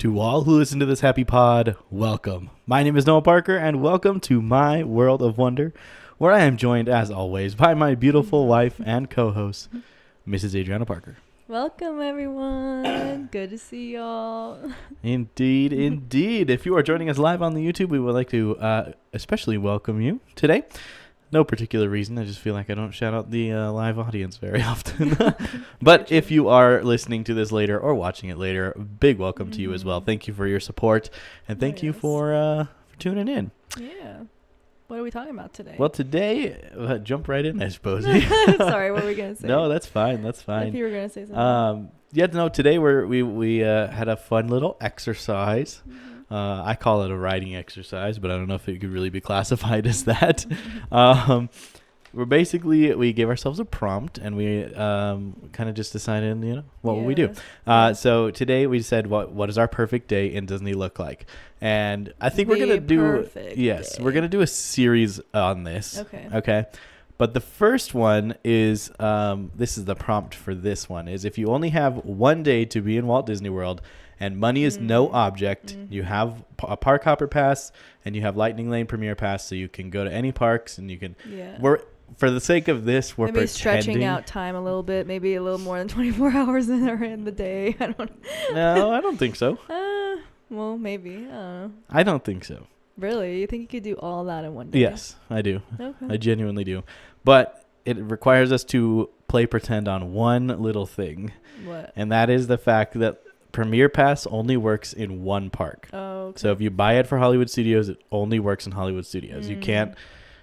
To all who listen to this happy pod, welcome. My name is Noah Parker, and welcome to my world of wonder, where I am joined, as always, by my beautiful wife and co-host, Mrs. Adriana Parker. Welcome, everyone. Good to see y'all. Indeed, indeed. If you are joining us live on the YouTube, we would like to especially welcome you today. No particular reason. I just feel like I don't shout out the live audience very often. But if you are listening to this later or watching it later, big welcome to you as well. Thank you for your support, and thank you for tuning in. Yeah. What are we talking about today? Well, today, jump right in, I suppose. Sorry, what were we going to say? No, that's fine. That's fine. If you were going to say something. Today we had a fun little exercise. I call it a writing exercise, but I don't know if it could really be classified as that. We gave ourselves a prompt, and we kind of just decided, what would we do? So today we said, what does our perfect day in Disney look like? And I think we're gonna do we're gonna do a series on this. Okay. But the first one is this is the prompt for this one is if you only have one day to be in Walt Disney World and money is no object, you have a park hopper pass and you have Lightning Lane Premier Pass, so you can go to any parks and you can. For the sake of this, we're maybe stretching out time a little bit, maybe a little more than 24 hours in the day. I don't. No, I don't think so. Well, maybe. I don't know. I don't think so. Really? You think you could do all that in one day? Yes, I do. Okay. I genuinely do. But it requires us to play pretend on one little thing. What? And that is the fact that Premier Pass only works in one park. Oh, okay. So if you buy it for Hollywood Studios, it only works in Hollywood Studios. You can't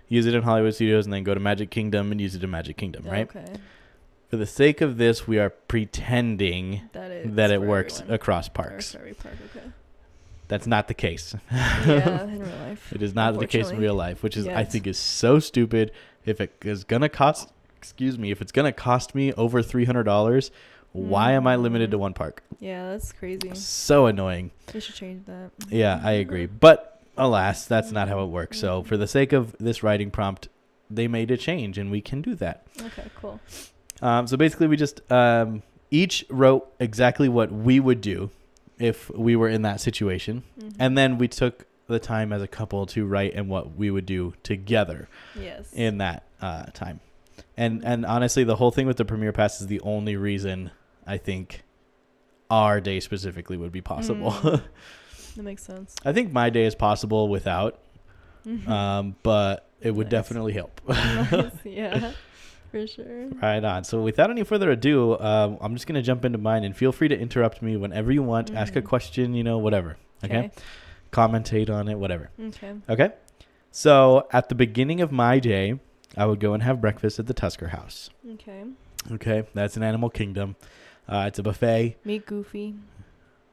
use it in Hollywood Studios and then go to Magic Kingdom and use it in Magic Kingdom, right? Okay. For the sake of this, we are pretending that it works across parks. Every park, okay. That's not the case. Yeah, in real life. It is not the case in real life, which is I think is so stupid. If it is gonna cost, if it's gonna cost me over $300, why am I limited to one park? Yeah, that's crazy. So annoying. They should change that. Yeah, I agree. But alas, that's not how it works. So for the sake of this writing prompt, they made a change, and we can do that. Okay, cool. So basically, we just each wrote exactly what we would do if we were in that situation, and then we took the time as a couple to write and what we would do together in that time. And honestly, the whole thing with the Premier Pass is the only reason I think our day specifically would be possible. That makes sense. I think my day is possible without, but it would definitely help. Nice. Yeah, for sure. Right on. So without any further ado, I'm just going to jump into mine, and feel free to interrupt me whenever you want. Ask a question, whatever. Okay? Commentate on it, whatever. Okay? So at the beginning of my day, I would go and have breakfast at the Tusker House. Okay? That's in Animal Kingdom. It's a buffet. Meet Goofy.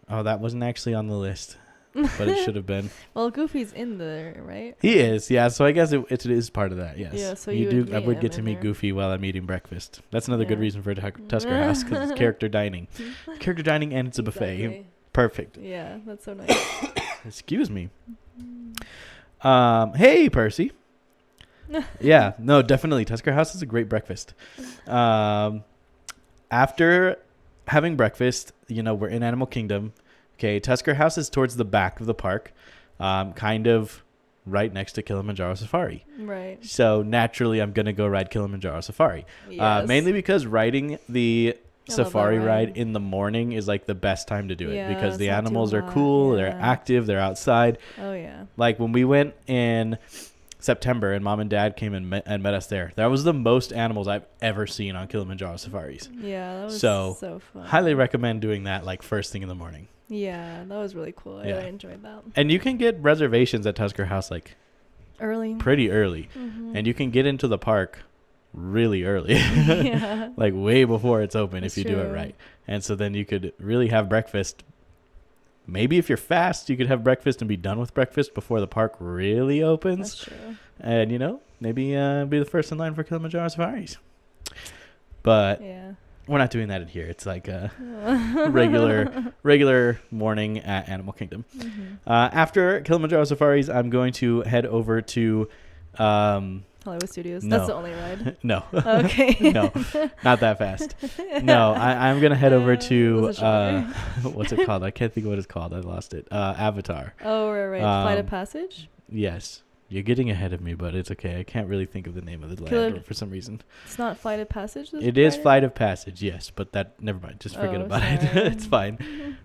Oh, that wasn't actually on the list, but it should have been. Well, Goofy's in there, right? He is, yeah. So I guess it is part of that, yes. Yeah, so you do. I would get to meet Goofy while I'm eating breakfast. That's another good reason for Tusker House, because it's character dining. Character dining, and it's a buffet. Exactly. Perfect. Yeah, that's so nice. Excuse me. Hey, Percy. Yeah, no, definitely. Tusker House is a great breakfast. After having breakfast, we're in Animal Kingdom. Okay, Tusker House is towards the back of the park, kind of right next to Kilimanjaro Safari. Right. So naturally, I'm going to go ride Kilimanjaro Safari. Yes. Mainly because riding the safari ride in the morning is like the best time to do it, because the animals are cool, they're active, they're outside. Oh, yeah. Like when we went in September and Mom and Dad came and met us there, that was the most animals I've ever seen on Kilimanjaro safaris. Yeah, that was so fun. Highly recommend doing that like first thing in the morning. Yeah, that was really cool. I really enjoyed that. And you can get reservations at Tusker House like pretty early. And you can get into the park really early. Like way before it's open. That's if you do it right. And so then you could really have breakfast. Maybe if you're fast, you could have breakfast and be done with breakfast before the park really opens. That's true. And, maybe be the first in line for Kilimanjaro Safaris. But we're not doing that in here. It's like a regular morning at Animal Kingdom. After Kilimanjaro Safaris, I'm going to head over to Hollywood Studios. No. That's the only ride. No. Okay. No, not that fast. No, I'm gonna head over to what's it called? I can't think of what it's called. I lost it. Avatar. Oh, right. Flight of Passage. Yes. You're getting ahead of me, but it's okay. I can't really think of the name of the land for some reason. It's not Flight of Passage? It is Flight of Passage, yes, but never mind. Just forget about it. Sorry. It's fine.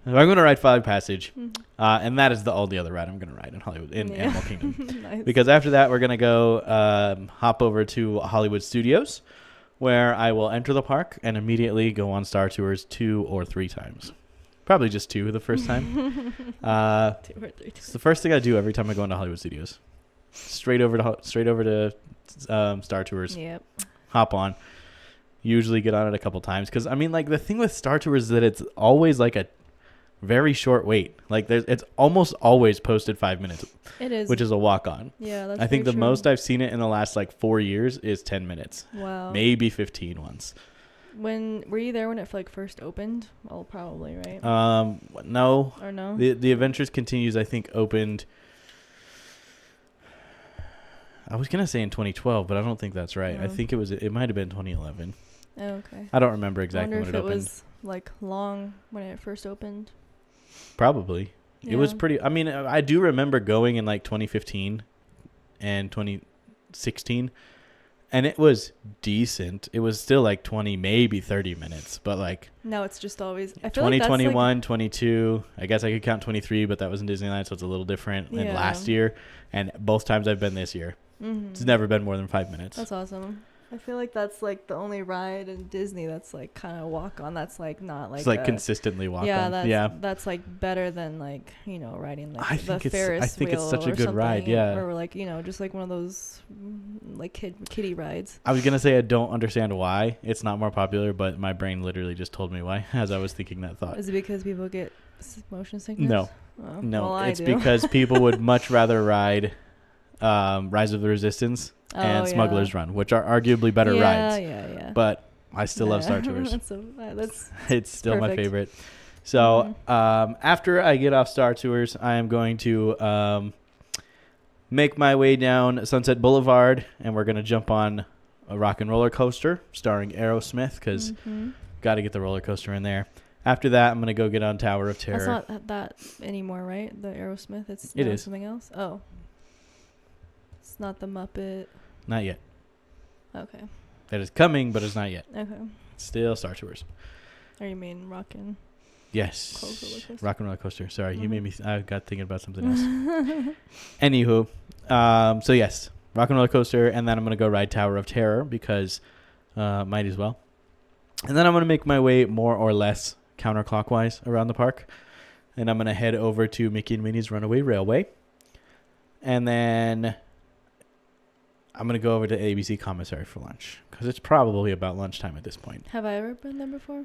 I'm going to ride Flight of Passage, and that is the only other ride I'm going to ride in Hollywood, in Animal Kingdom. Nice. Because after that, we're going to go hop over to Hollywood Studios, where I will enter the park and immediately go on Star Tours 2 or 3 times. Probably just 2 the first time. 2 or 3 times. It's the first thing I do every time I go into Hollywood Studios. Straight over to Star Tours. Yep. Hop on. Usually get on it a couple times because I mean, like the thing with Star Tours is that it's always like a very short wait. Like it's almost always posted 5 minutes. It is, which is a walk on. Yeah, that's I think the true. most I've seen it in the last like 4 years is 10 minutes. Wow. Maybe 15 once. When were you there when it like first opened? Oh, probably right. No. Or no? The Adventures Continues I think opened. I was gonna say in 2012, but I don't think that's right. I think it might have been 2011. Oh, okay. I don't remember exactly when it opened. It was like long when it first opened. Probably. Yeah. It was pretty. I mean, I do remember going in like 2015 and 2016, and it was decent. It was still like 20, maybe 30 minutes, but like. No, it's just always. I feel 2021, like 22. I guess I could count 23, but that was in Disneyland, so it's a little different than Yeah. last year. And both times I've been this year. It's never been more than 5 minutes. That's awesome. I feel like that's like the only ride in Disney that's like kind of walk on. That's like not like. It's like consistently walk on. That's like better than like riding like the I Ferris think wheel it's such a or good something, ride. Yeah. Or like just like one of those like kiddie rides. I was gonna say I don't understand why it's not more popular, but my brain literally just told me why as I was thinking that thought. Is it because people get motion sickness? No. Oh, No, well, it's because people would much rather ride Rise of the Resistance and Smuggler's Run, which are arguably better rides. Yeah. But I still love Star Tours. It's still perfect. my favorite. So after I get off Star Tours, I am going to make my way down Sunset Boulevard, and we're going to jump on a rock and roller coaster starring Aerosmith because got to get the roller coaster in there. After that, I'm going to go get on Tower of Terror. That's not that anymore, right? The Aerosmith. It is something else. Oh. It's not the Muppet. Not yet. Okay. That is coming, but it's not yet. Okay. It's still Star Tours. Or you mean Rockin'? Yes. Rock and roller coaster. Sorry, you made me. I got thinking about something else. Anywho, so yes, rock and roller coaster, and then I'm gonna go ride Tower of Terror because might as well. And then I'm gonna make my way more or less counterclockwise around the park, and I'm gonna head over to Mickey and Minnie's Runaway Railway, and then I'm going to go over to ABC Commissary for lunch because it's probably about lunchtime at this point. Have I ever been there before?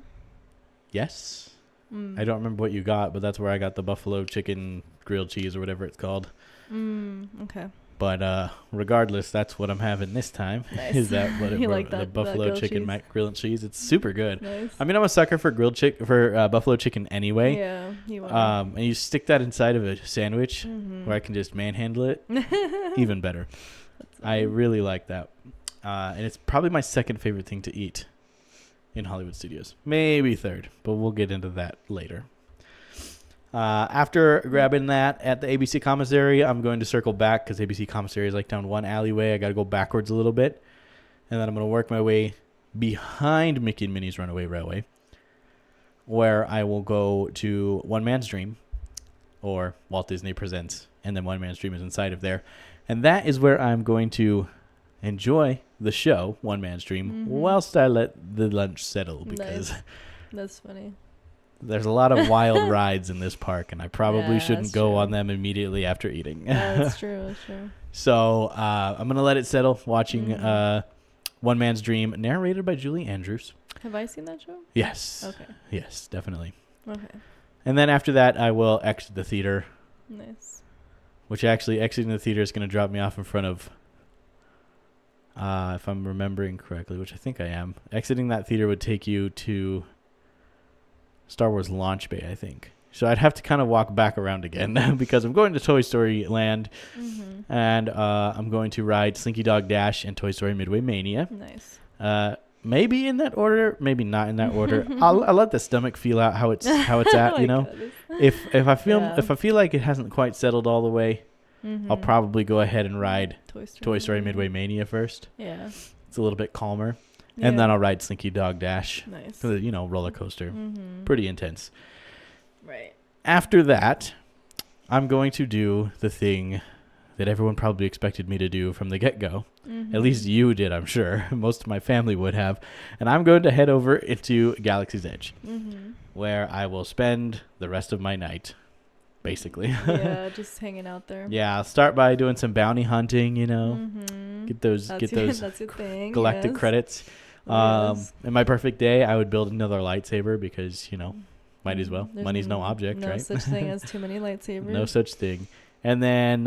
Yes. I don't remember what you got, but that's where I got the buffalo chicken grilled cheese or whatever it's called. Okay. But regardless, that's what I'm having this time. Nice. Is that what it like the buffalo chicken grilled cheese? It's super good. Nice. I mean, I'm a sucker for buffalo chicken anyway. Yeah, you are. And you stick that inside of a sandwich where I can just manhandle it. Even better. I really like that. And it's probably my second favorite thing to eat in Hollywood Studios. Maybe third, but we'll get into that later. After grabbing that at the ABC Commissary, I'm going to circle back because ABC Commissary is like down one alleyway. I got to go backwards a little bit. And then I'm going to work my way behind Mickey and Minnie's Runaway Railway, where I will go to One Man's Dream, or Walt Disney Presents, and then One Man's Dream is inside of there. And that is where I'm going to enjoy the show, One Man's Dream, whilst I let the lunch settle because that's funny. There's a lot of wild rides in this park, and I probably shouldn't go on them immediately after eating. That's true. So I'm going to let it settle watching One Man's Dream, narrated by Julie Andrews. Have I seen that show? Yes. Okay. Yes, definitely. Okay. And then after that, I will exit the theater. Nice. Which actually, exiting the theater is going to drop me off in front of, if I'm remembering correctly, which I think I am. Exiting that theater would take you to Star Wars Launch Bay, I think. So I'd have to kind of walk back around again because I'm going to Toy Story Land, and I'm going to ride Slinky Dog Dash and Toy Story Midway Mania. Nice. Maybe in that order, maybe not in that order. I'll let the stomach feel out how it's at. You know, if I feel like it hasn't quite settled all the way, I'll probably go ahead and ride Toy Story Midway Mania first. Yeah, it's a little bit calmer, and then I'll ride Slinky Dog Dash. Nice. You know, roller coaster, pretty intense. Right. After that, I'm going to do the thing that everyone probably expected me to do from the get-go. At least you did, I'm sure. Most of my family would have. And I'm going to head over into Galaxy's Edge, where I will spend the rest of my night, basically. Yeah, just hanging out there. Yeah, I'll start by doing some bounty hunting, you know. Get those that's your thing, galactic credits. In my perfect day, I would build another lightsaber because, you know, might as well. There's Money's no object, right? No such thing as too many lightsabers. No such thing. And then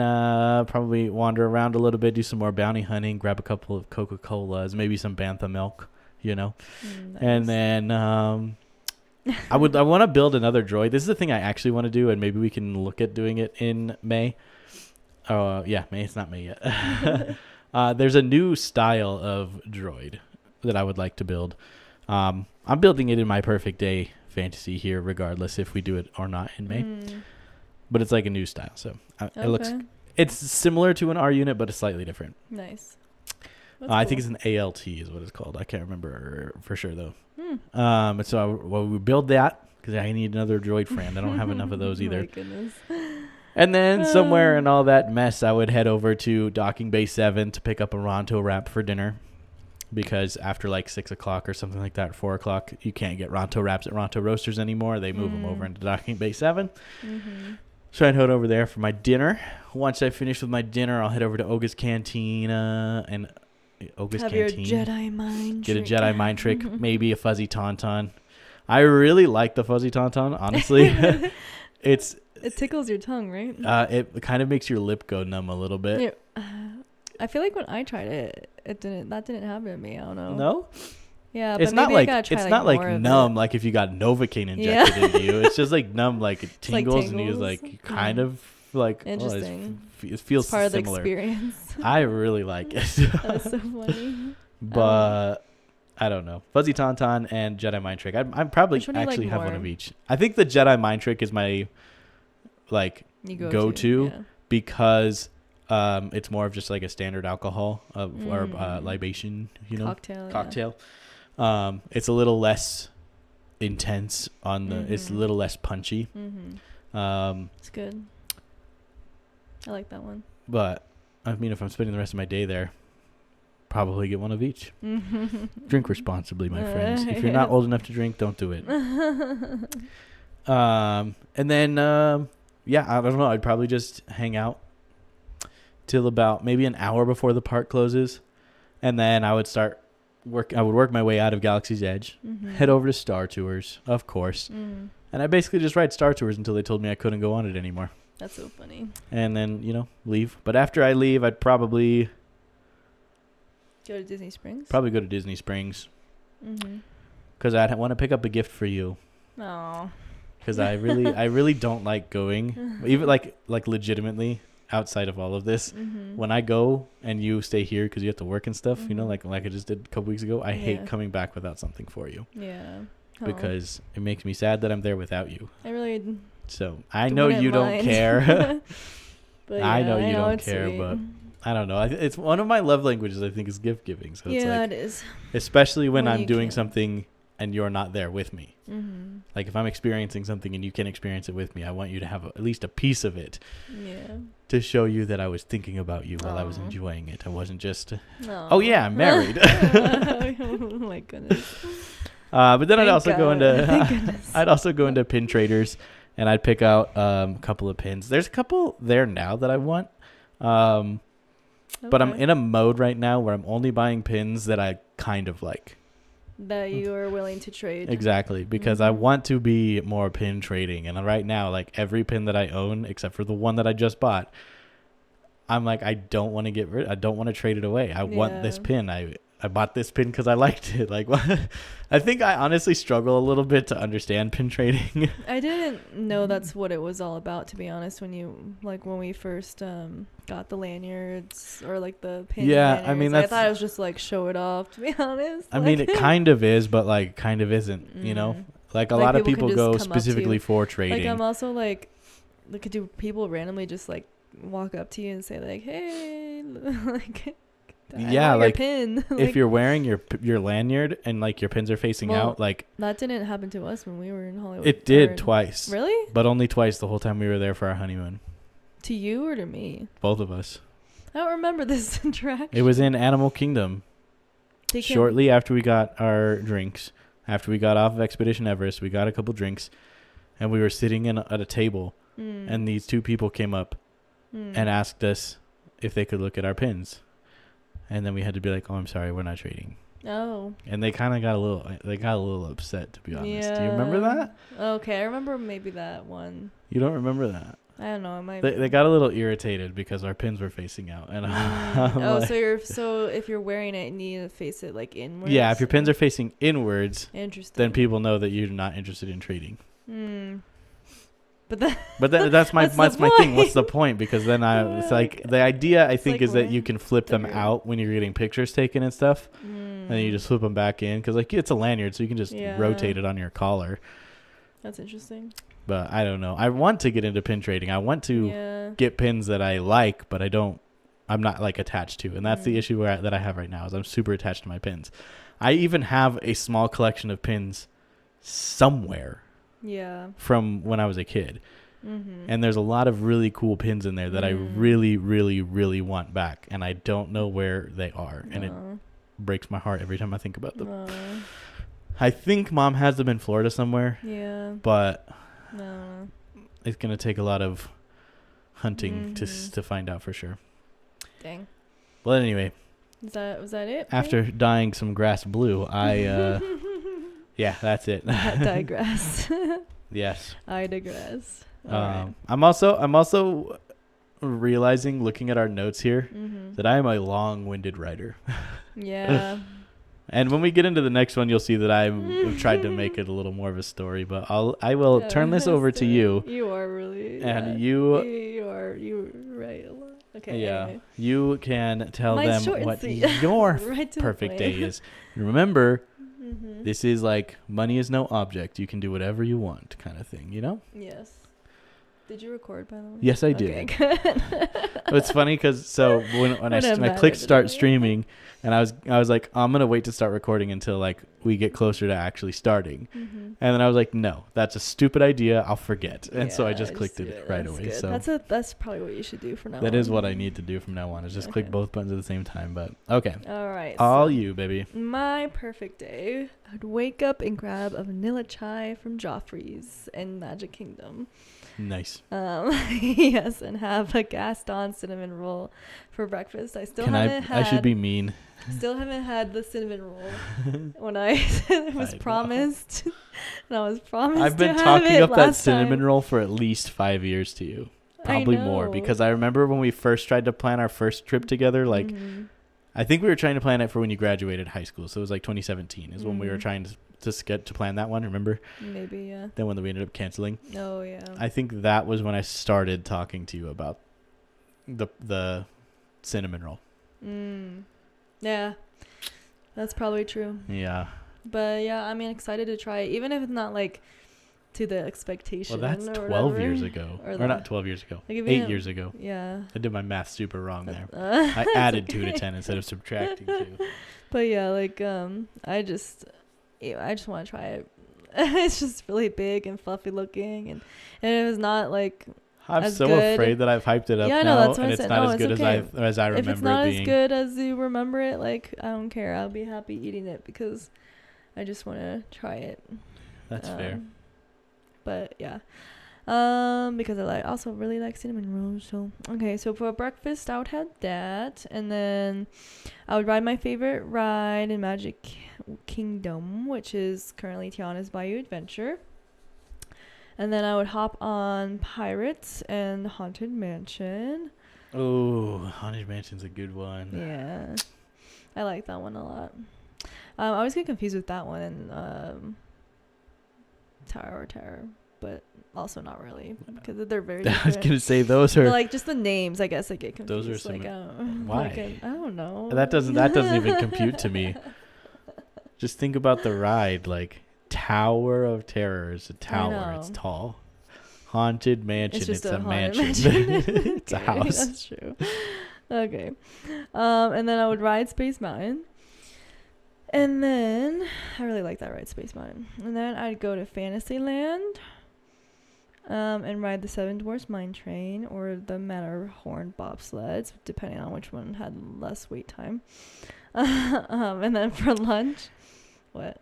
probably wander around a little bit, do some more bounty hunting, grab a couple of Coca-Colas, maybe some Bantha milk, you know. Nice. And then I want to build another droid. This is the thing I actually want to do, and maybe we can look at doing it in May. Yeah, May. It's not May yet. There's a new style of droid that I would like to build. I'm building it in my perfect day fantasy here, regardless if we do it or not in May. But it's like a new style, so it's similar to an R unit, but it's slightly different. Nice. I think it's an ALT is what it's called. I can't remember for sure though. And so we build that because I need another droid friend. I don't have enough of those either. My goodness. And then somewhere in all that mess, I would head over to Docking Bay 7 to pick up a Ronto wrap for dinner. Because after like 6 o'clock or something like that, 4 o'clock, you can't get Ronto wraps at Ronto Roasters anymore. They move them over into Docking Bay 7. So I'd head over there for my dinner. Once I finish with my dinner, I'll head over to Oga's Cantina and Oga's Have Canteen. Your Jedi mind Get a Jedi mind trick, maybe a fuzzy tauntaun. I really like the fuzzy tauntaun, honestly. It tickles your tongue, right? It kind of makes your lip go numb a little bit. I feel like when I tried it, that didn't happen to me. I don't know. No? Yeah, it's but not maybe like I gotta try it's like not like more numb like if you got Novocaine injected into you. It's just like numb, like it tingles, and you like kind of like interesting. It feels part similar. Of the experience. I really like it. That's so funny. But I don't know. Fuzzy Tauntaun and Jedi Mind Trick. I'm probably actually have one of each. I think the Jedi Mind Trick is my like go-to because it's more of just like a standard alcohol or libation, you know, cocktail. Yeah. It's a little less intense on the. It's a little less punchy. It's good. I like that one. But I mean, if I'm spending the rest of my day there, probably get one of each. Drink responsibly, my friends. If you're not old enough to drink, don't do it. And then I don't know. I'd probably just hang out till about maybe an hour before the park closes, and then I would work my way out of Galaxy's Edge, head over to Star Tours, of course, and I basically just ride Star Tours until they told me I couldn't go on it anymore. That's so funny. And then leave. But after I leave, I'd probably go to Disney Springs. Probably go to Disney Springs. Because I'd want to pick up a gift for you. Oh. Because I really don't like going, even like legitimately. Outside of all of this, when I go and you stay here because you have to work and stuff, you know, like I just did a couple weeks ago, I hate coming back without something for you. Yeah. Because it makes me sad that I'm there without you. I really. So I know you don't care. But I know you don't care, sweet. But I don't know. It's one of my love languages. I think is gift giving. So it's like, it is. Especially when I'm doing something and you're not there with me. Like if I'm experiencing something and you can experience it with me, I want you to have at least a piece of it. Yeah. To show you that I was thinking about you while I was enjoying it. I wasn't just, oh yeah, I'm married. Oh my goodness. But then I'd also go into pin traders and I'd pick out a couple of pins. There's a couple there now that I want. But I'm in a mode right now where I'm only buying pins that I kind of like. That you are willing to trade. Exactly, because I want to be more pin trading. And right now, like every pin that I own, except for the one that I just bought, I'm like, I don't want to get rid. I don't want to trade it away. I want this pin. I bought this pin because I liked it. Like, I think I honestly struggle a little bit to understand pin trading. I didn't know that's what it was all about, to be honest. When we first got the lanyards or like the pin. Yeah, lanyards, I mean, I thought it was just like show it off. To be honest, I mean, it kind of is, but like kind of isn't. You know, like a lot of people go specifically for trading. Like I'm also like do people randomly just like walk up to you and say like, hey, like. Yeah, like pin. if you're wearing your lanyard and like your pins are facing out, like that didn't happen to us when we were in Hollywood. It did twice. Really? But only twice the whole time we were there for our honeymoon. To you or to me? Both of us. I don't remember this interaction. It was in Animal Kingdom. Shortly after we got our drinks, after we got off of Expedition Everest, we got a couple drinks, and we were sitting at a table, and these two people came up and asked us if they could look at our pins. And then we had to be like, "Oh, I'm sorry, we're not trading." Oh. And they kind of got a little upset, to be honest. Yeah. Do you remember that? Okay, I remember maybe that one. You don't remember that? I don't know. It might. They got a little irritated because our pins were facing out, and so if you're wearing it, you need to face it like inwards. Yeah, if your pins are facing inwards, interesting. then people know that you're not interested in trading. But that's my thing. What's the point? Because then it's like the idea I think is that you can flip them out when you're getting pictures taken and stuff, and then you just flip them back in because like it's a lanyard, so you can just rotate it on your collar. That's interesting. But I don't know. I want to get into pin trading. I want to get pins that I like, but I'm not like attached to, and that's the issue that I have right now. Is I'm super attached to my pins. I even have a small collection of pins somewhere. Yeah. From when I was a kid. And there's a lot of really cool pins in there that I really, really, really want back. And I don't know where they are. And it breaks my heart every time I think about them. I think Mom has them in Florida somewhere. Yeah. But it's going to take a lot of hunting to find out for sure. Dang. Well, anyway. Was that it? After dyeing some grass blue, yeah, that's it. I digress. Yes. I digress. Right. I'm also realizing, looking at our notes here, that I am a long-winded writer. Yeah. And when we get into the next one, you'll see that I've tried to make it a little more of a story. But I will turn this over to you. You are really. And you right a lot. Okay. Yeah. Anyway. You can tell them what your perfect day is. Remember. This is like money is no object. You can do whatever you want kind of thing, you know? Yes. Did you record, by the way? Yes, I did. Okay, good. It's funny because when I clicked start streaming, and I was like, I'm gonna wait to start recording until like we get closer to actually starting, and then I was like, no, that's a stupid idea. I'll forget, and so I just clicked it right away. Good. So that's probably what you should do from now on. That is what I need to do from now on. Is just click both buttons at the same time. But okay. All right. All you, baby. My perfect day. I'd wake up and grab a vanilla chai from Joffrey's in Magic Kingdom. Nice. Yes, and have a Gaston cinnamon roll for breakfast. I should be mean. Still haven't had the cinnamon roll when I was promised. And I was promised. I've been talking up that cinnamon roll for at least 5 years to you, probably more, because I remember when we first tried to plan our first trip together. Like, I think we were trying to plan it for when you graduated high school, so it was like 2017 is when we were trying to plan that one. Remember? Maybe, yeah. Then when we ended up canceling. Oh yeah. I think that was when I started talking to you about the cinnamon roll. Yeah, that's probably true. Yeah. But yeah, I'm excited to try it, even if it's not like to the expectation. Well, that's 12 years ago. Or not 12 years ago. Like 8 years ago. Yeah. I did my math super wrong there. I added 2 to 10 instead of subtracting 2. But yeah, like I just want to try it. It's just really big and fluffy looking, and it was not like. I'm so afraid that I've hyped it up now, that's and it's not as good as I remember it being. If it's not as good as you remember it, like, I don't care. I'll be happy eating it because I just want to try it. That's fair. But yeah, because I also really like cinnamon rolls. So okay, so for breakfast I would have that, and then I would ride my favorite ride in Magic Kingdom, which is currently Tiana's Bayou Adventure. And then I would hop on Pirates and Haunted Mansion. Oh, Haunted Mansion's a good one. Yeah. I like that one a lot. I always get confused with that one and Tower of Terror, but also not really because they're very different. I was gonna say those are but like just the names. I guess I get confused. Those are like, why? Like I don't know. That doesn't even compute to me. Just think about the ride. Like Tower of Terror is a tower. It's tall. Haunted Mansion. It's a mansion. It's a house. That's true. Okay. And then I would ride Space Mountain. And then I really like that ride, Space Mountain. And then I'd go to Fantasyland and ride the Seven Dwarfs Mine Train or the Matterhorn bobsleds, depending on which one had less wait time. And then for lunch, what?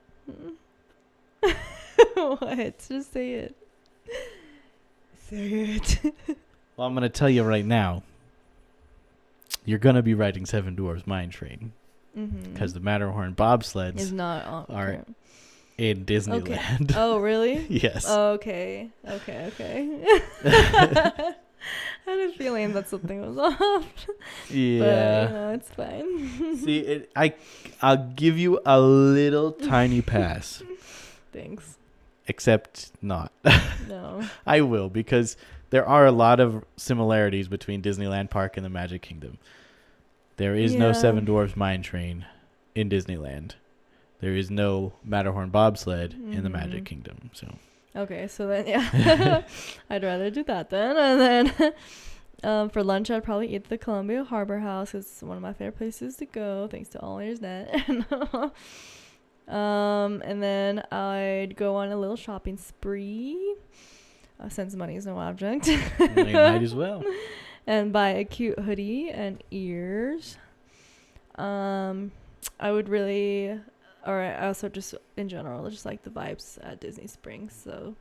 What? Just say it. Say it. Well, I'm going to tell you right now. You're going to be riding Seven Dwarfs Mine Train. Because the Matterhorn bobsleds are in Disneyland. Okay. Oh, really? Yes. Okay. I had a feeling that something was off. Yeah. But, it's fine. See, I'll give you a little tiny pass. Thanks. Except not. No. I will, because there are a lot of similarities between Disneyland Park and the Magic Kingdom. There is no Seven Dwarfs Mine Train in Disneyland. There is no Matterhorn bobsled in the Magic Kingdom. So. Okay, so then I'd rather do that then. And then for lunch, I'd probably eat the Columbia Harbor House. It's one of my favorite places to go, thanks to all ears net. And then I'd go on a little shopping spree, since money is no object. You might as well. And buy a cute hoodie and ears. I would really, I also just in general just like the vibes at Disney Springs, so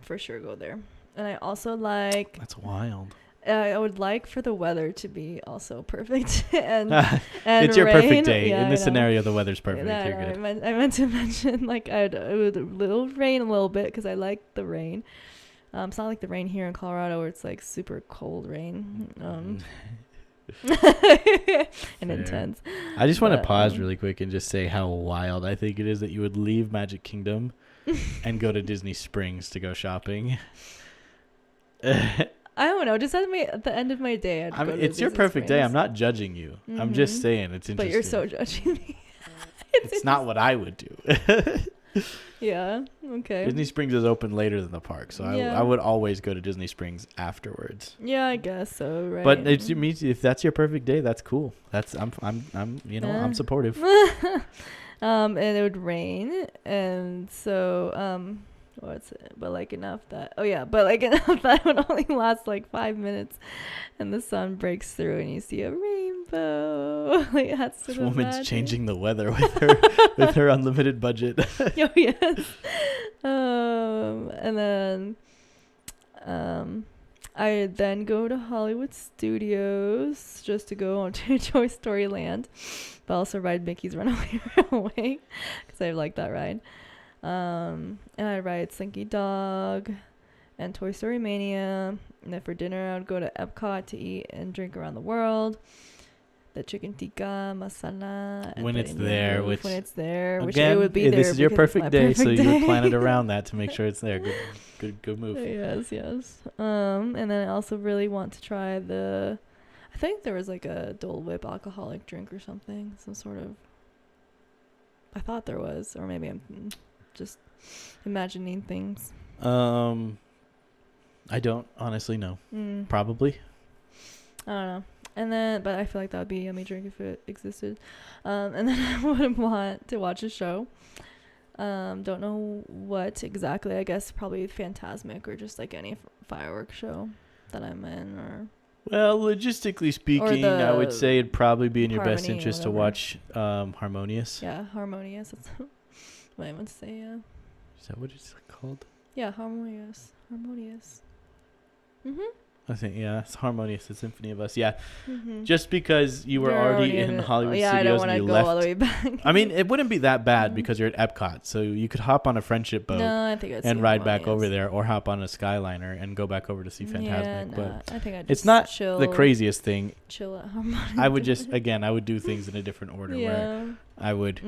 for sure go there. And I also like. That's wild. I would like for the weather to be also perfect and it's your rain. Perfect day. Yeah, in this scenario, the weather's perfect. Yeah, You're good. I meant to mention like it would a little rain a little bit because I like the rain. It's not like the rain here in Colorado where it's like super cold rain and intense. I just want to pause really quick and just say how wild I think it is that you would leave Magic Kingdom and go to Disney Springs to go shopping. I don't know. Just at the end of my day, it's your perfect day. I'm not judging you. I'm just saying it's interesting. But you're so judging me. It's not what I would do. Yeah. Okay. Disney Springs is open later than the park, so I would always go to Disney Springs afterwards. Yeah, I guess so. Right. But if that's your perfect day, that's cool. I'm supportive. And it would rain, and so what's it? But like enough that it would only last like 5 minutes, and the sun breaks through, and you see a rainbow. Like that's this woman's changing the weather with her unlimited budget. Oh yes. And then I then go to Hollywood Studios just to go on to Toy Story Land, but also ride Mickey's Runaway Railway because I like that ride. And I ride Slinky Dog and Toy Story Mania. And then for dinner, I would go to Epcot to eat and drink around the world. The chicken tikka masala. When it's there, which it would be there. This is your perfect day, so you would plan it around that to make sure it's there. Good move. Yes. And then I also really want to try I think there was like a Dole Whip alcoholic drink or something, some sort of. I thought there was, or maybe I'm just imagining things. I don't honestly know. Probably. I don't know. And then, but I feel like that would be a yummy drink if it existed. And then I would want to watch a show. Don't know what exactly. I guess probably Fantasmic or just like any fireworks show that I'm in. Or well, logistically speaking, I would say it'd probably be in your best interest to watch Harmonious. Yeah, Harmonious. That's what I meant to say. Yeah. Is that what it's called? Yeah, Harmonious. I think, yeah, it's Harmonious, the Symphony of Us. Yeah. Just because you were You're already in Hollywood I Studios don't and you go left. all the way back. I mean, it wouldn't be that bad because you're at Epcot. So you could hop on a friendship boat I think and ride back over there, or hop on a Skyliner and go back over to see Fantasmic. But I think I'd just it's not chill, the craziest thing. Chill at Harmonious. I would just, again, I would do things in a different order where I would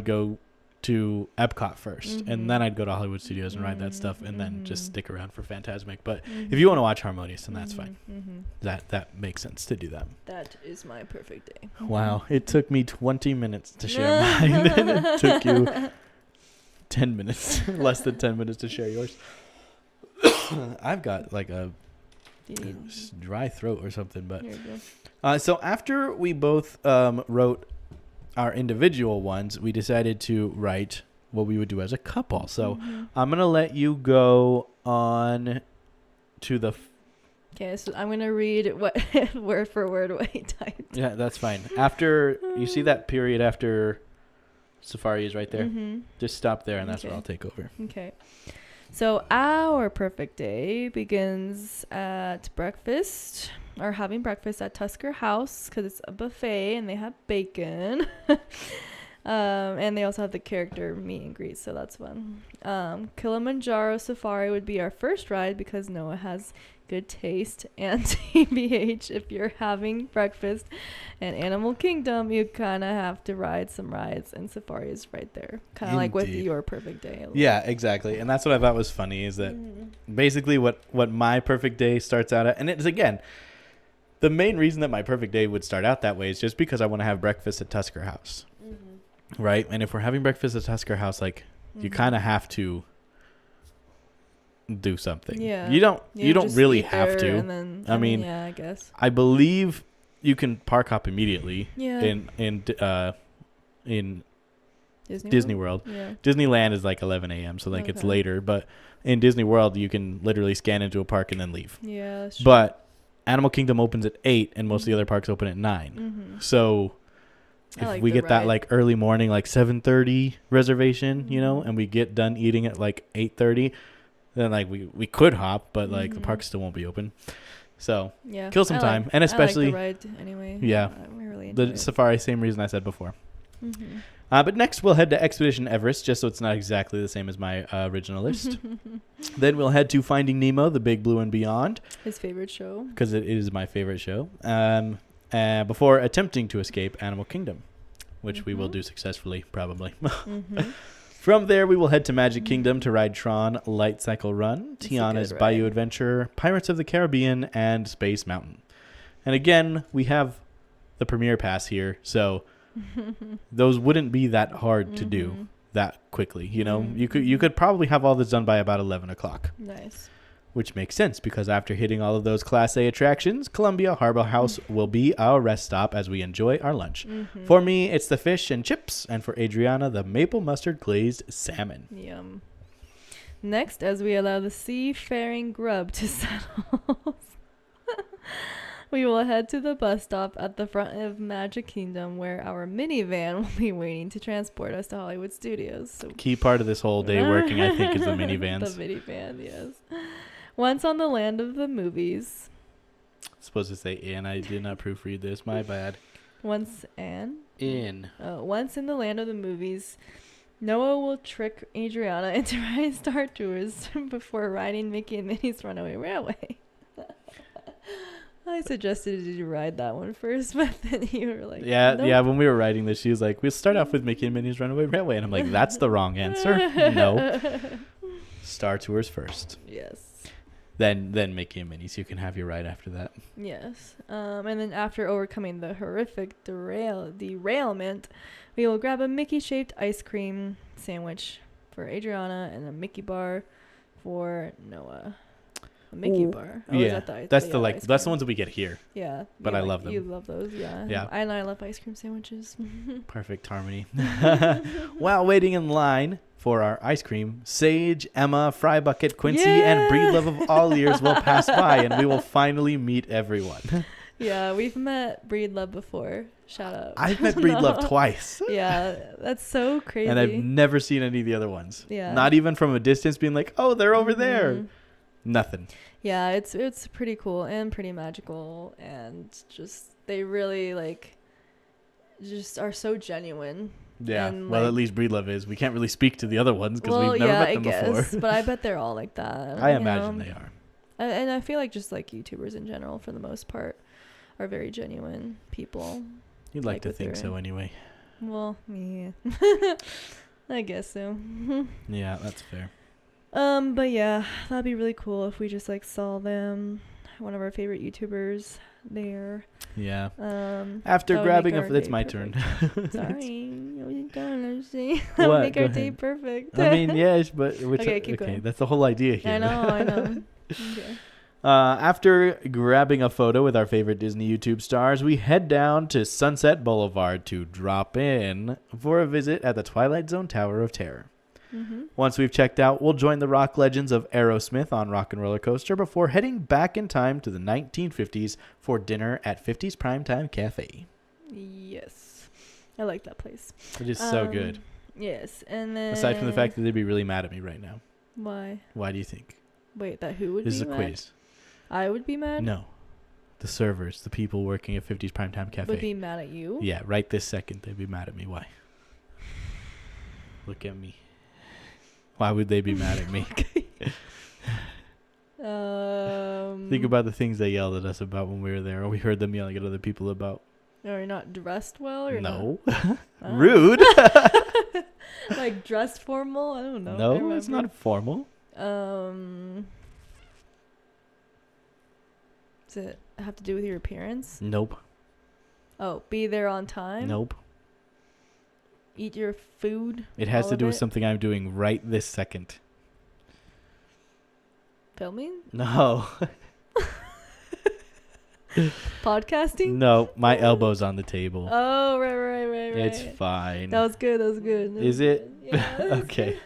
go to Epcot first, and then I'd go to Hollywood Studios and ride that stuff, and then just stick around for Fantasmic. But if you want to watch Harmonious, then that's fine. That makes sense to do that. That is my perfect day. Wow, it took me 20 minutes to share mine, and it took you 10 minutes, less than 10 minutes to share yours. I've got like a dry throat or something, but so after we both wrote our individual ones, we decided to write what we would do as a couple. So I'm going to let you go on to the... Okay, so I'm going to read what word for word what he typed. Yeah, that's fine. After, you see that period after Safari is right there? Just stop there, and that's where I'll take over. Okay. So our perfect day begins at breakfast, or having breakfast at Tusker House, because it's a buffet and they have bacon. And they also have the character meet and greet, so that's fun. Kilimanjaro Safari would be our first ride because Noah has good taste, and TBH, if you're having breakfast and Animal Kingdom, you kind of have to ride some rides, and Safari is right there, kind of like with your perfect day. Yeah, exactly. And that's what I thought was funny, is that basically what my perfect day starts out at, and it's, again, the main reason that my perfect day would start out that way is just because I want to have breakfast at Tusker House, right? And if we're having breakfast at Tusker House, like, you kind of have to do something. Yeah. You don't really have to. And then, I mean, yeah, I guess. I believe you can park hop immediately in Disney World. Yeah. Disneyland is like 11 a.m. so like it's later, but in Disney World you can literally scan into a park and then leave. Yeah, that's true. But Animal Kingdom opens at 8 and most of the other parks open at 9. So if we get that like early morning, like 7:30 reservation, you know, and we get done eating at like 8:30, then like we could hop, but like the park still won't be open. So kill some time, and especially I like the ride anyway. Yeah, we really the Safari, same reason I said before. But next we'll head to Expedition Everest, just so it's not exactly the same as my original list. Then we'll head to Finding Nemo, The Big Blue and Beyond. His favorite show. Because it is my favorite show. Before attempting to escape Animal Kingdom, which we will do successfully, probably. From there, we will head to Magic Kingdom to ride Tron, Light Cycle Run, Tiana's Bayou Adventure, Pirates of the Caribbean, and Space Mountain. And again, we have the Premier Pass here, so those wouldn't be that hard to do that quickly. You know, you could probably have all this done by about 11 o'clock. Nice. Which makes sense, because after hitting all of those Class A attractions, Columbia Harbor House will be our rest stop as we enjoy our lunch. For me, it's the fish and chips, and for Adriana, the maple mustard glazed salmon. Yum. Next, as we allow the seafaring grub to settle, we will head to the bus stop at the front of Magic Kingdom, where our minivan will be waiting to transport us to Hollywood Studios. So key part of this whole day working, I think, is the minivans. The minivan, yes. Once on the land of the movies. Supposed to say in. I did not proofread this. My bad. Once in the land of the movies, Noah will trick Adriana into riding Star Tours before riding Mickey and Minnie's Runaway Railway. I suggested you ride that one first, but then you were like, nope. Yeah, when we were writing this, she was like, we'll start off with Mickey and Minnie's Runaway Railway. And I'm like, that's the wrong answer. No. Star Tours first. Yes. Then Mickey and Minnie's. You can have your ride after that. Yes. And then after overcoming the horrific derailment, we will grab a Mickey-shaped ice cream sandwich for Adriana and a Mickey bar for Noah. A Mickey bar. Oh, yeah, that's the ones that we get here. Yeah, but I love them. You love those, yeah. Yeah, and I love ice cream sandwiches. Perfect harmony. While waiting in line for our ice cream, Sage, Emma, Fry Bucket, Quincy, and Breedlove of all ears will pass by, and we will finally meet everyone. Yeah, we've met Breedlove before. Shout out. I've met Breedlove twice. Yeah, that's so crazy. And I've never seen any of the other ones. Yeah. Not even from a distance being like, oh, they're over there. Nothing. Yeah, it's pretty cool and pretty magical, and just they really like just are so genuine. Yeah. And, well, like, at least Breedlove is. We can't really speak to the other ones because we've never met them before. But I bet they're all like that. I imagine they are. And I feel like just like YouTubers in general, for the most part, are very genuine people. You'd like to think so anyway. Well, yeah. I guess so. Yeah, that's fair. But yeah, that'd be really cool if we just like saw them, one of our favorite YouTubers there. Yeah. After grabbing it's my turn. Sorry, that What? would make Go our ahead. day perfect. I mean, yes, but Okay, keep going. That's the whole idea here. I know. Okay. After grabbing a photo with our favorite Disney YouTube stars, we head down to Sunset Boulevard to drop in for a visit at the Twilight Zone Tower of Terror. Mm-hmm. Once we've checked out, we'll join the rock legends of Aerosmith on Rock and Roller Coaster before heading back in time to the 1950s for dinner at 50s Primetime Cafe. Yes. I like that place. It is so good. Yes, and then... Aside from the fact that they'd be really mad at me right now. Why? Why do you think? Wait, that who would This be is a mad? quiz. I would be mad? No. The servers, the people working at 50s Primetime Cafe. Would be mad at you? Yeah, right this second they'd be mad at me. Why? Look at me. Why would they be mad at me? Think about the things they yelled at us about when we were there, or we heard them yelling at other people about. Or you're not dressed well? Or No. Not? Rude. Like dressed formal? I don't know. No, it's not formal. Does it have to do with your appearance? Nope. Oh, be there on time? Nope. Eat your food? It has to do with something I'm doing right this second. Filming? No. Podcasting? No, my elbow's on the table. Oh, right. It's fine. That was good. Is it? Yeah, Okay.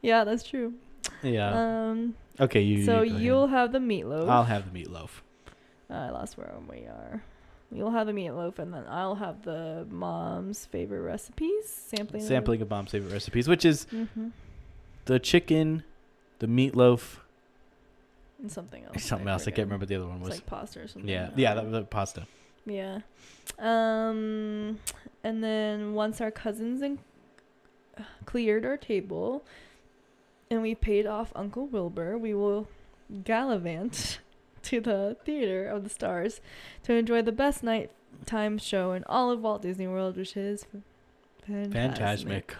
Yeah, that's true. Yeah. Okay, you'll have the meatloaf. I'll have the meatloaf. I lost where we are. You'll have the meatloaf, and then I'll have the mom's favorite recipes. Sampling of mom's favorite recipes, which is the chicken, the meatloaf, and something else. Something else. I can't remember what the other one was. It's like pasta or something. Yeah, that was pasta. Yeah. And then once our cousins cleared our table, and we paid off Uncle Wilbur, we will gallivant to the Theater of the Stars to enjoy the best nighttime show in all of Walt Disney World, which is Fantasmic.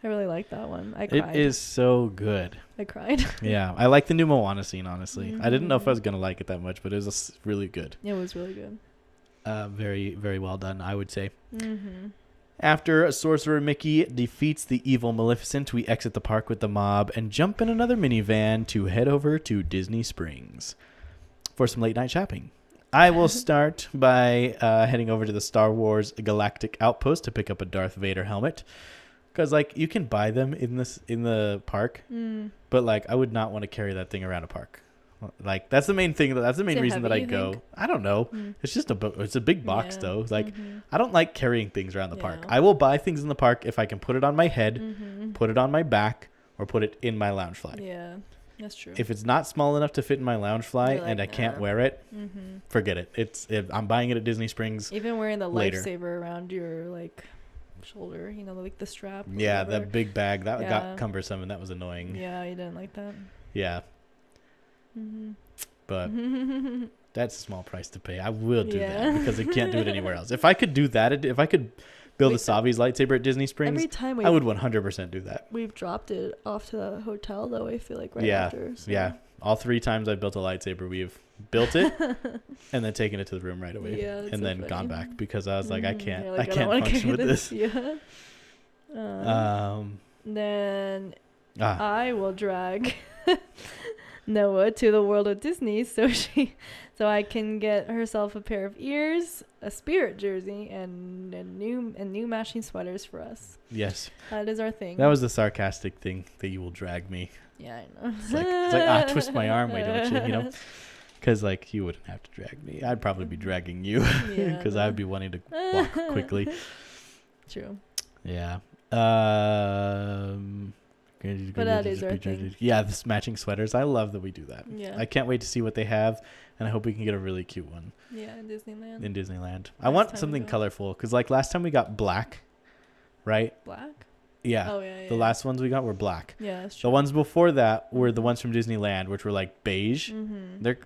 I really like that one. I cried. It is so good. I cried. Yeah, I like the new Moana scene, honestly. I didn't know if I was going to like it that much, but it was really good. It was really good. Very, very well done, I would say. Mm-hmm. After Sorcerer Mickey defeats the evil Maleficent, we exit the park with the mob and jump in another minivan to head over to Disney Springs for some late night shopping. I will start by heading over to the Star Wars Galactic Outpost to pick up a Darth Vader helmet. Because, like, you can buy them in the park, but, like, I would not want to carry that thing around a park. Like, that's the main thing. That's the main reason that I go. Think? I don't know. It's just it's a big box, though. Like, I don't like carrying things around the park. I will buy things in the park if I can put it on my head, put it on my back, or put it in my lounge fly. Yeah, that's true. If it's not small enough to fit in my lounge fly and I can't wear it, forget it. I'm buying it at Disney Springs. Even wearing the lifesaver around your, like, shoulder, you know, like the strap. Yeah, that big bag. That got cumbersome, and that was annoying. Yeah, you didn't like that. Yeah. But that's a small price to pay. I will do that because I can't do it anywhere else. If I could do that, if I could build a Savi's lightsaber at Disney Springs, every time I would 100% do that. We've dropped it off to the hotel, though, I feel like, after. So. Yeah. All 3 times I built a lightsaber, we've built it and then taken it to the room right away. Yeah, and then gone back because I was like, I can't function with this. Yeah. Then I will drag Noah to the world of Disney so I can get herself a pair of ears, a Spirit jersey, and new matching sweaters for us. Yes. That is our thing. That was the sarcastic thing, that you will drag me. Yeah, I know. It's like twist my arm, why don't you? You know, because like you wouldn't have to drag me. I'd probably be dragging you because I'd be wanting to walk quickly. True. Yeah. But that is our thing. Yeah, this matching sweaters. I love that we do that. Yeah. I can't wait to see what they have, and I hope we can get a really cute one. Yeah, in Disneyland. I want something colorful because like last time we got black, right? Black? Yeah. Oh, yeah. The last ones we got were black. Yeah, that's true. The ones before that were the ones from Disneyland, which were like beige.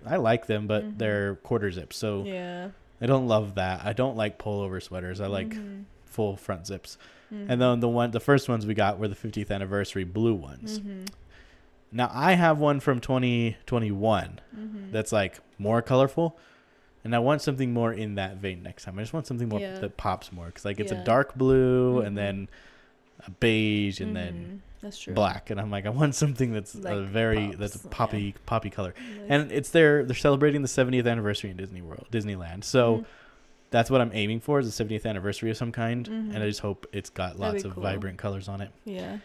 I like them, but they're quarter zips, so yeah. I don't love that. I don't like pullover sweaters. I like full front zips. And then the first ones we got were the 50th anniversary blue ones. Now I have one from 2021 that's like more colorful, and I want something more in that vein next time. I just want something more that pops more because like it's a dark blue and then a beige and then that's true. Black, and I'm like I want something that's like that's a poppy color. And it's they're celebrating the 70th anniversary in Disneyland, so that's what I'm aiming for, is a 70th anniversary of some kind, and I just hope it's got lots of vibrant colors on it. Yeah.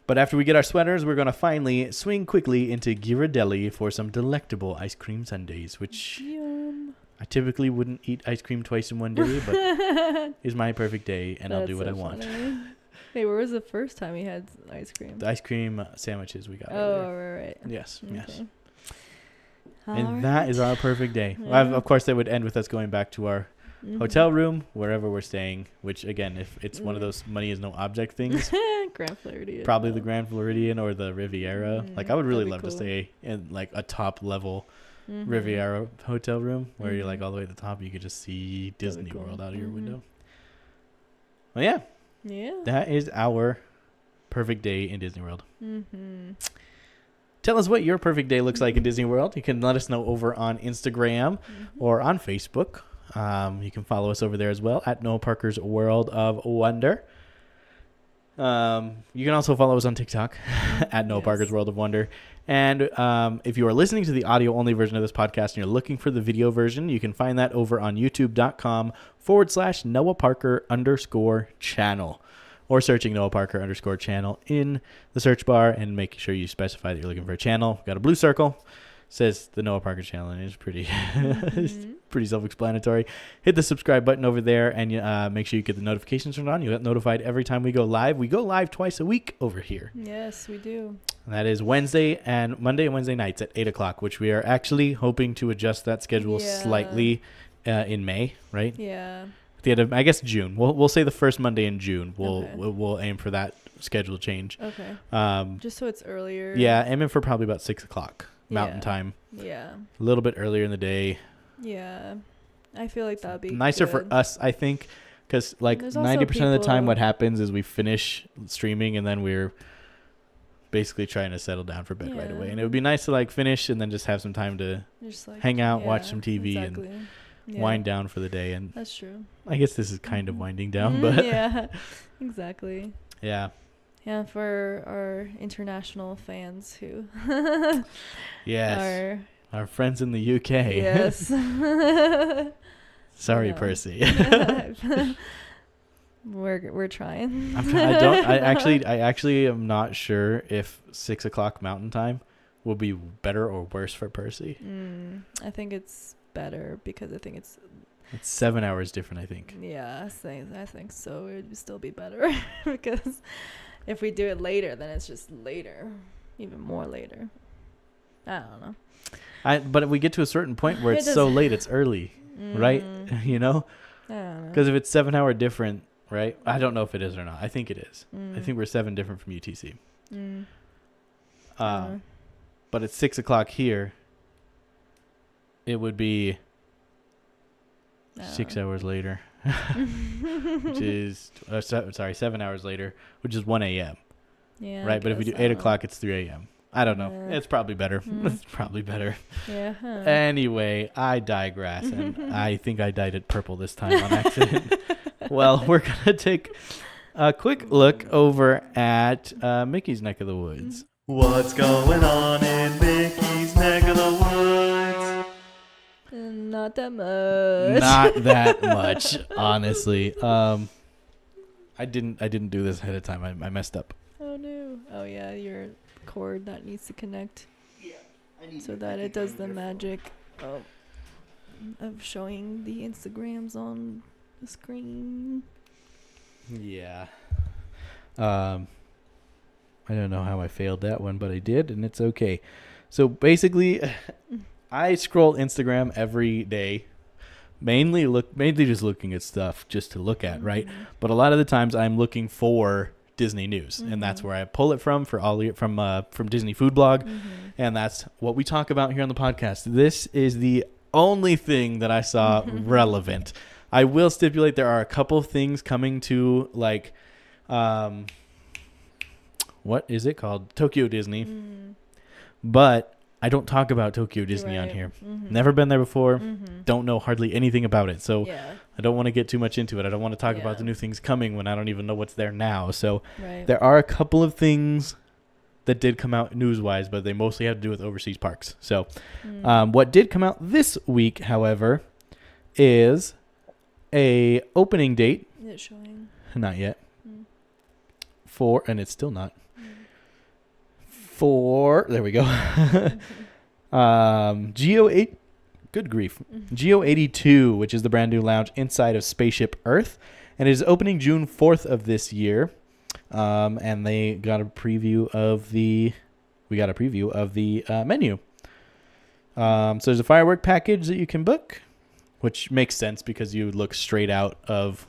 But after we get our sweaters, we're going to finally swing quickly into Ghirardelli for some delectable ice cream sundaes, which I typically wouldn't eat ice cream twice in one day, but is my perfect day, and I'll do what I want. Hey, where was the first time we had ice cream? The ice cream sandwiches we got earlier. Oh, right. Yes, okay. yes. And that is our perfect day. Yeah. Of course, that would end with us going back to our hotel room, wherever we're staying, which, again, if it's one of those money is no object things, Grand Floridian. Probably the Grand Floridian or the Riviera. Like, I would really love to stay in, like, a top-level Riviera hotel room where you're, like, all the way at the top. You could just see Disney World out of your window. Well, yeah. Yeah. That is our perfect day in Disney World. Tell us what your perfect day looks like in Disney World. You can let us know over on Instagram or on Facebook. You can follow us over there as well at Noah Parker's World of Wonder. You can also follow us on TikTok at Noah Parker's World of Wonder. And if you are listening to the audio-only version of this podcast and you're looking for the video version, you can find that over on youtube.com/Noah Parker _channel. Or searching Noah Parker _channel in the search bar and make sure you specify that you're looking for a channel. We've got a blue circle. Says the Noah Parker channel, and it's pretty pretty self-explanatory. Hit the subscribe button over there, and make sure you get the notifications turned on. You get notified every time we go live. We go live twice a week over here. Yes, we do. And that is Monday and Wednesday nights at 8 o'clock, which we are actually hoping to adjust that schedule slightly in May, right? Yeah. At the end of, I guess, June. We'll say the first Monday in June. We'll aim for that schedule change. Okay. Just so it's earlier. Yeah, aiming for probably about 6 o'clock. Mountain time. Yeah. A little bit earlier in the day. Yeah. I feel like that would be nicer good for us, I think, because like 90% of the time what happens is we finish streaming and then we're basically trying to settle down for bed right away. And it would be nice to like finish and then just have some time to just like hang out, watch some TV and wind down for the day. And that's true. I guess this is kind of winding down, but yeah, exactly. Yeah. Yeah, for our international fans who yes, our friends in the UK. Yes. Sorry, Percy. We're trying. I actually am not sure if 6 o'clock Mountain Time will be better or worse for Percy. I think it's better because I think it's 7 hours different, I think. Yeah, I think so. It would still be better because if we do it later, then it's just later, even more later. I don't know. But if we get to a certain point where it's so late, it's early, right? You know? I don't know. Because if it's 7 hour different, right? I don't know if it is or not. I think it is. I think we're 7 different from UTC. But it's 6 o'clock here. It would be 6 hours later. Which is 7 hours later, which is 1 a.m. Yeah. Right, but if we do 8 o'clock, it's 3 a.m. I don't know. It's probably better. It's probably better. Yeah. Anyway, I digress, and I think I dyed it purple this time on accident. Well, we're gonna take a quick look over at Mickey's neck of the woods. What's going on in Mickey's neck of the woods? Not that much. Not that much, honestly. I didn't do this ahead of time. I messed up. Oh no. Oh yeah, your cord that needs to connect. Yeah. So that it does the magic of showing the Instagrams on the screen. Yeah. I don't know how I failed that one, but I did, and it's okay. So basically, I scroll Instagram every day, mainly just looking at stuff just to look at, right? But a lot of the times I'm looking for Disney news, and that's where I pull it from from Disney Food Blog, and that's what we talk about here on the podcast. This is the only thing that I saw relevant. I will stipulate there are a couple things coming to like, what is it called? Tokyo Disney. But I don't talk about Tokyo Disney on here. Never been there before. Don't know hardly anything about it. So I don't want to get too much into it. I don't want to talk about the new things coming when I don't even know what's there now. So there are a couple of things that did come out news-wise, but they mostly have to do with overseas parks. So what did come out this week, however, is a opening date. Is it showing? Not yet. And it's still not. There we go. Good grief. Geo 82, which is the brand new lounge inside of Spaceship Earth, and it is opening June 4th of this year. And they got a preview of the menu. So there's a firework package that you can book, which makes sense because you would look straight out of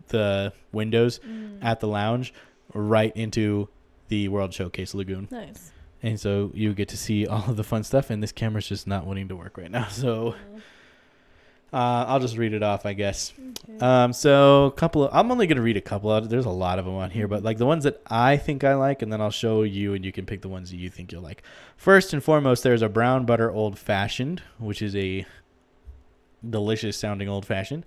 the windows at the lounge right into the World Showcase Lagoon. Nice. And so you get to see all of the fun stuff, and this camera's just not wanting to work right now. So I'll just read it off, I guess. Okay. So I'm only going to read a couple. There's a lot of them on here, but like the ones that I think I like, and then I'll show you, and you can pick the ones that you think you'll like. First and foremost, there's a brown butter old fashioned, which is a delicious sounding old fashioned.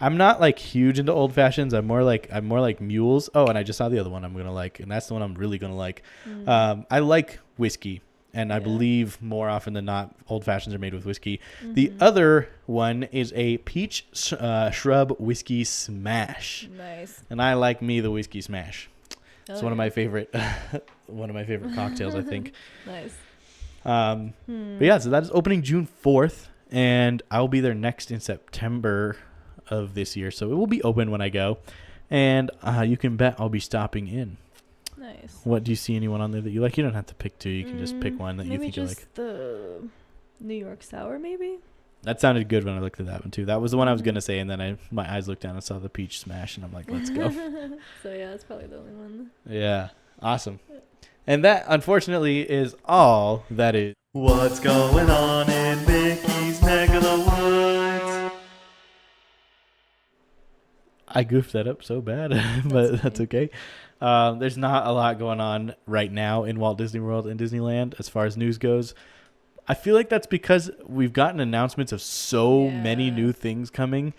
I'm not like huge into old fashions. I'm more like mules. Oh, and I just saw the other one I'm gonna like, and that's the one I'm really gonna like. I like whiskey, and I believe more often than not old fashions are made with whiskey. The other one is a peach shrub whiskey smash. Nice. And I like me the whiskey smash. It's one of my favorite cocktails, I think. Nice. But yeah, so that is opening June 4th. And I'll be there next in September of this year. So it will be open when I go. And you can bet I'll be stopping in. Nice. What, do you see anyone on there that you like? You don't have to pick two. You can just pick one that you think you like. Maybe just the New York Sour, maybe? That sounded good when I looked at that one, too. That was the one I was going to say. And then my eyes looked down and saw the peach smash. And I'm like, let's go. So, yeah, it's probably the only one. Yeah. Awesome. And that, unfortunately, is all that is. What's going on in Mickey's neck of the woods? I goofed that up so bad, but that's okay. There's not a lot going on right now in Walt Disney World and Disneyland as far as news goes. I feel like that's because we've gotten announcements of so many new things coming.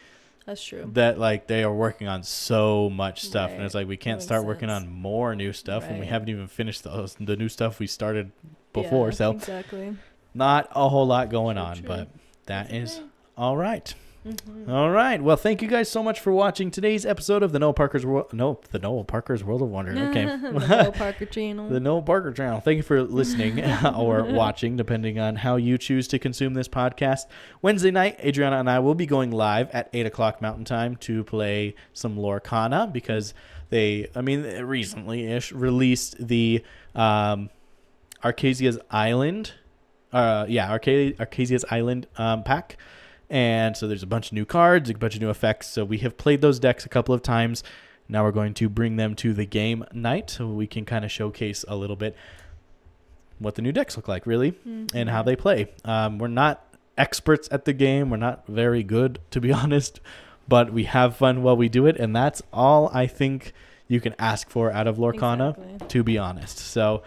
That's true. That like they are working on so much stuff, and it's like we can't start working on more new stuff when we haven't even finished the new stuff we started before. So exactly. Not a whole lot going on, but that is all right. All right. Well, thank you guys so much for watching today's episode of the Noah Parker's World of Wonder. Okay. The Noah Parker channel. The Noah Parker channel. Thank you for listening or watching, depending on how you choose to consume this podcast. Wednesday night, Adriana and I will be going live at 8 o'clock Mountain Time to play some Lorcana because they recently-ish released the Arcasia's Island. Arcasia's Island pack. And so there's a bunch of new cards, a bunch of new effects. So we have played those decks a couple of times. Now we're going to bring them to the game night so we can kind of showcase a little bit what the new decks look like, really, and how they play. We're not experts at the game. We're not very good, to be honest, but we have fun while we do it. And that's all I think you can ask for out of Lorcana, to be honest. So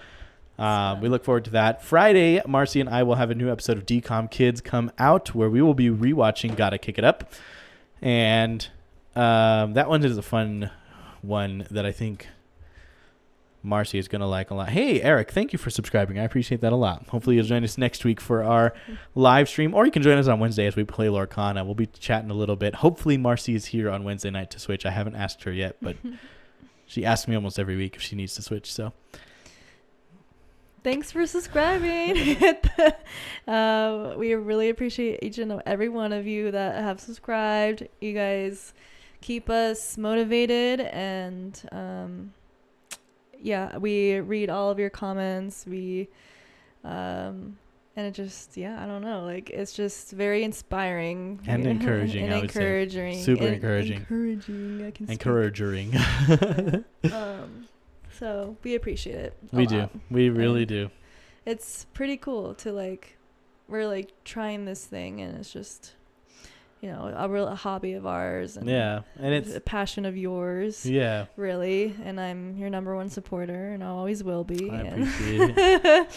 we look forward to that. Friday, Marcy and I will have a new episode of DCOM Kids come out where we will be rewatching Gotta Kick It Up. And that one is a fun one that I think Marcy is going to like a lot. Hey, Eric, thank you for subscribing. I appreciate that a lot. Hopefully you'll join us next week for our live stream, or you can join us on Wednesday as we play Lorcana. We'll be chatting a little bit. Hopefully Marcy is here on Wednesday night to switch. I haven't asked her yet, but she asks me almost every week if she needs to switch, so... Thanks for subscribing. We really appreciate each and every one of you that have subscribed. You guys keep us motivated, and we read all of your comments. And it just, I don't know. Like, it's just very inspiring. And encouraging, and I would say. Super encouraging. Encouraging. I can Encouraging. So, we appreciate it. We do. We really do. It's pretty cool to, like, we're, like, trying this thing, and it's just, a real hobby of ours. And and it's a passion of yours. Yeah. Really. And I'm your number one supporter, and I always will be. I appreciate it.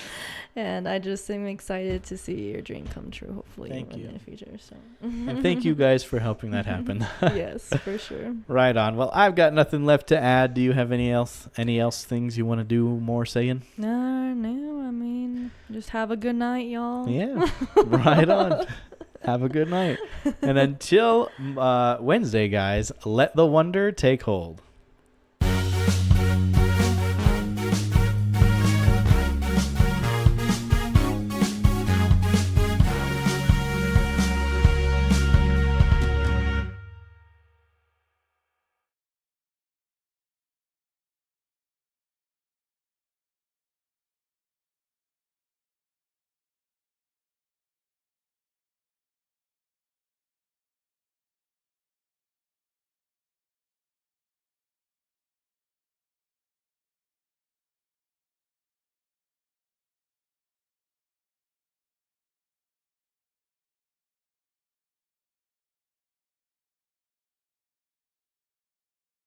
And I just am excited to see your dream come true, hopefully, Thank in you. the future. So. And thank you guys for helping that happen. Yes, for sure. Right on. Well, I've got nothing left to add. Do you have any else things you want to do more saying? No. I mean, just have a good night, y'all. Yeah. Right on. Have a good night. And until Wednesday, guys, let the wonder take hold.